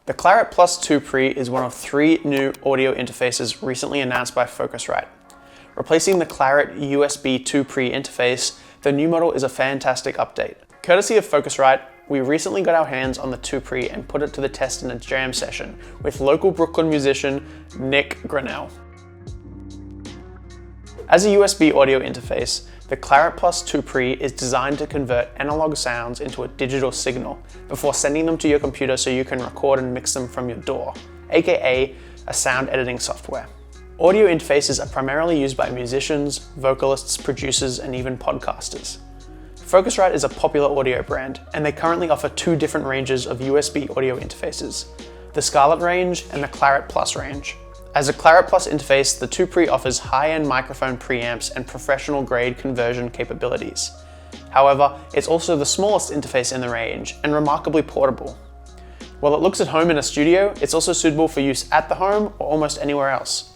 The Clarett 2Pre is one of 3 new audio interfaces recently announced by Focusrite. Replacing the Clarett USB 2Pre interface, the new model is a fantastic update. Courtesy of Focusrite, we recently got our hands on the 2Pre and put it to the test in a jam session with local Brooklyn musician Nick Granelle. As a USB audio interface, the Clarett 2Pre is designed to convert analog sounds into a digital signal before sending them to your computer so you can record and mix them from your DAW, aka a sound editing software. Audio interfaces are primarily used by musicians, vocalists, producers, and even podcasters. Focusrite is a popular audio brand, and they currently offer 2 different ranges of USB audio interfaces, the Scarlett range and the Clarett Plus range. As a Clarett Plus interface, the 2Pre offers high-end microphone preamps and professional-grade conversion capabilities. However, it's also the smallest interface in the range and remarkably portable. While it looks at home in a studio, it's also suitable for use at the home or almost anywhere else.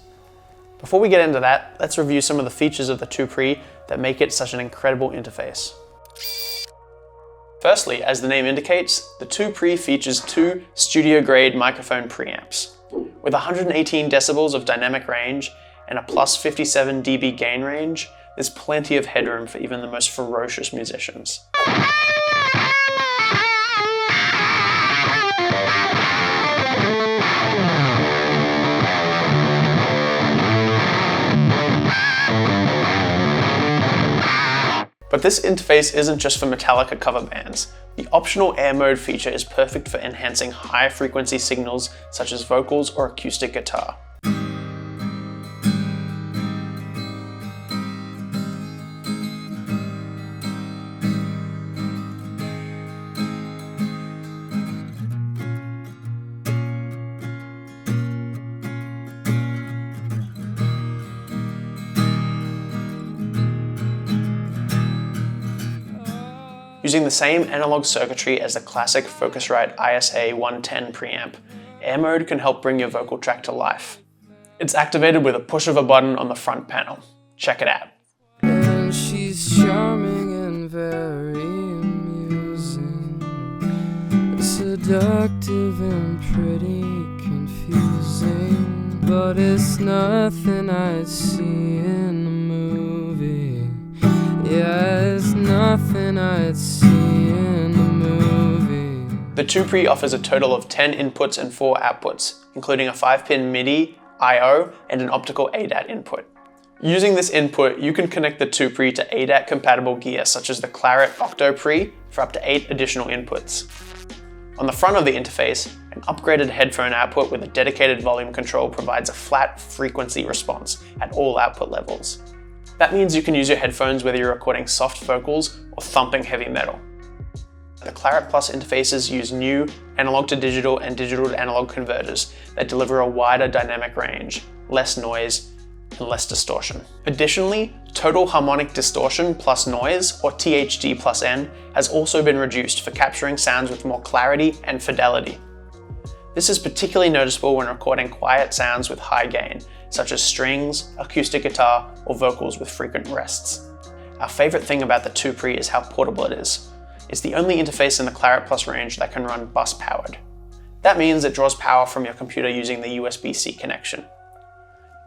Before we get into that, let's review some of the features of the 2Pre that make it such an incredible interface. Firstly, as the name indicates, the 2Pre features 2 studio-grade microphone preamps. With 118 decibels of dynamic range and a plus 57 dB gain range, there's plenty of headroom for even the most ferocious musicians. But this interface isn't just for Metallica cover bands. The optional Airmode feature is perfect for enhancing high frequency signals such as vocals or acoustic guitar. Using the same analog circuitry as the classic Focusrite ISA 110 preamp, Airmode can help bring your vocal track to life. It's activated with a push of a button on the front panel. Check it out. And she's charming and very amusing, seductive and pretty confusing, but it's nothing I'd see in a movie. Yeah, it's nothing I'd see in a movie. The 2Pre offers a total of 10 inputs and 4 outputs, including a 5-pin MIDI, I/O, and an optical ADAT input. Using this input, you can connect the 2Pre to ADAT-compatible gear such as the Clarett Octo Pre for up to 8 additional inputs. On the front of the interface, an upgraded headphone output with a dedicated volume control provides a flat frequency response at all output levels. That means you can use your headphones whether you're recording soft vocals or thumping heavy metal. The Clarett Plus interfaces use new analog to digital and digital to analog converters that deliver a wider dynamic range, less noise, and less distortion. Additionally, total harmonic distortion plus noise, or THD plus N, has also been reduced for capturing sounds with more clarity and fidelity. This is particularly noticeable when recording quiet sounds with high gain, such as strings, acoustic guitar, or vocals with frequent rests. Our favorite thing about the 2Pre is how portable it is. It's the only interface in the Clarett Plus range that can run bus powered. That means it draws power from your computer using the USB-C connection.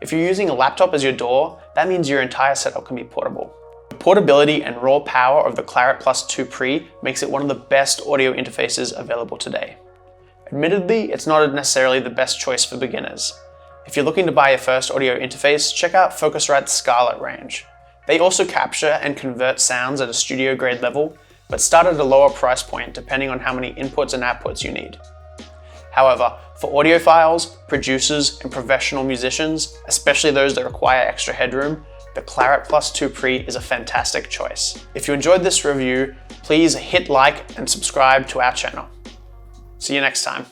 If you're using a laptop as your DAW, that means your entire setup can be portable. The portability and raw power of the Clarett 2Pre makes it one of the best audio interfaces available today. Admittedly, it's not necessarily the best choice for beginners. If you're looking to buy your first audio interface, check out Focusrite's Scarlett range. They also capture and convert sounds at a studio grade level, but start at a lower price point depending on how many inputs and outputs you need. However, for audiophiles, producers, and professional musicians, especially those that require extra headroom, the Clarett 2Pre is a fantastic choice. If you enjoyed this review, please hit like and subscribe to our channel. See you next time.